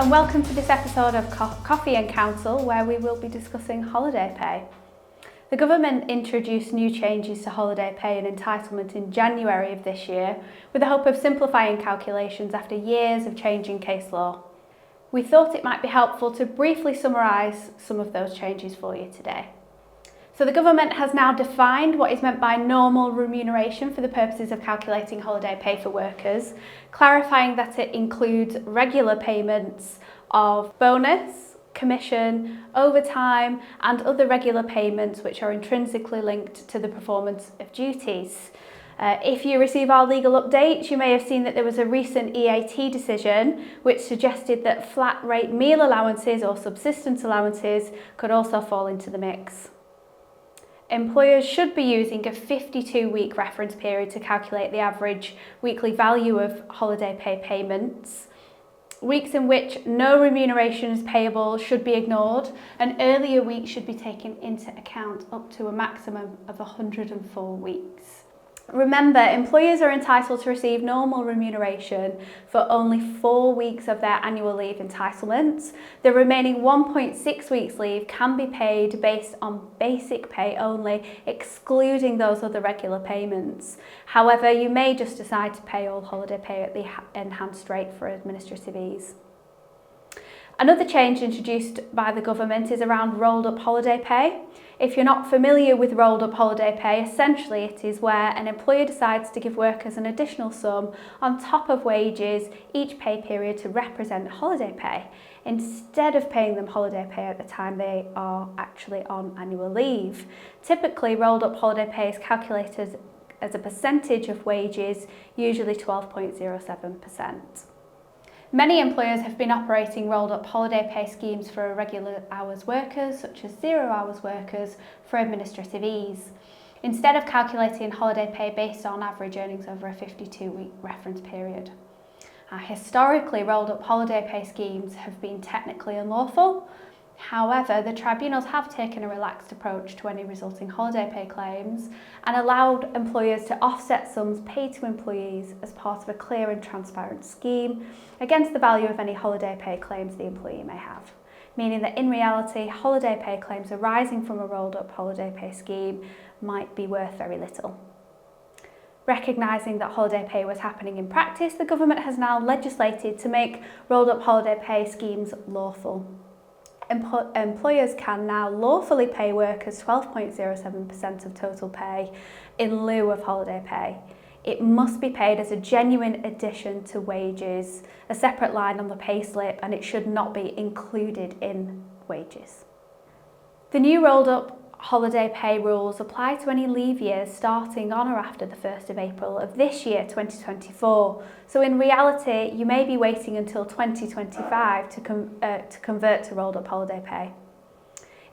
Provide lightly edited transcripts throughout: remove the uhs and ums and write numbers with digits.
and welcome to this episode of Coffee and Counsel, where we will be discussing holiday pay. The government introduced new changes to holiday pay and entitlement in January of this year, with the hope of simplifying calculations after years of changing case law. We thought it might be helpful to briefly summarise some of those changes for you today. So the government has now defined what is meant by normal remuneration for the purposes of calculating holiday pay for workers, clarifying that it includes regular payments of bonus, commission, overtime and other regular payments which are intrinsically linked to the performance of duties. If you receive our legal updates, you may have seen that there was a recent EAT decision which suggested that flat rate meal allowances or subsistence allowances could also fall into the mix. Employers should be using a 52-week reference period to calculate the average weekly value of holiday pay payments. Weeks in which no remuneration is payable should be ignored, and earlier weeks should be taken into account up to a maximum of 104 weeks. Remember, employers are entitled to receive normal remuneration for only 4 weeks of their annual leave entitlements. The remaining 1.6 weeks leave can be paid based on basic pay only, excluding those other regular payments. However, you may just decide to pay all holiday pay at the enhanced rate for administrative ease. Another change introduced by the government is around rolled up holiday pay. If you're not familiar with rolled up holiday pay, essentially it is where an employer decides to give workers an additional sum on top of wages each pay period to represent holiday pay, instead of paying them holiday pay at the time they are actually on annual leave. Typically, rolled up holiday pay is calculated as a percentage of wages, usually 12.07%. Many employers have been operating rolled up holiday pay schemes for irregular hours workers, such as 0 hours workers, for administrative ease, instead of calculating holiday pay based on average earnings over a 52-week reference period. Historically, rolled up holiday pay schemes have been technically unlawful. However, the tribunals have taken a relaxed approach to any resulting holiday pay claims and allowed employers to offset sums paid to employees as part of a clear and transparent scheme against the value of any holiday pay claims the employee may have, meaning that in reality, holiday pay claims arising from a rolled up holiday pay scheme might be worth very little. Recognising that holiday pay was happening in practice, the government has now legislated to make rolled up holiday pay schemes lawful. Employers can now lawfully pay workers 12.07% of total pay in lieu of holiday pay. It must be paid as a genuine addition to wages, a separate line on the payslip, and it should not be included in wages. The new rolled up holiday pay rules apply to any leave years starting on or after the 1st of April of this year, 2024. So in reality, you may be waiting until 2025 to convert to rolled up holiday pay.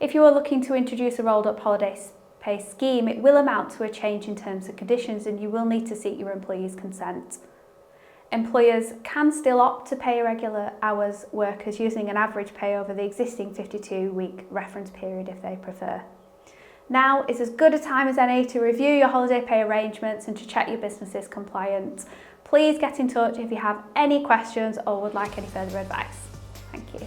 If you are looking to introduce a rolled up holiday pay scheme, it will amount to a change in terms and conditions, and you will need to seek your employees' consent. Employers can still opt to pay irregular hours workers using an average pay over the existing 52-week reference period if they prefer. Now is as good a time as any to review your holiday pay arrangements and to check your business is compliant. Please get in touch if you have any questions or would like any further advice. Thank you.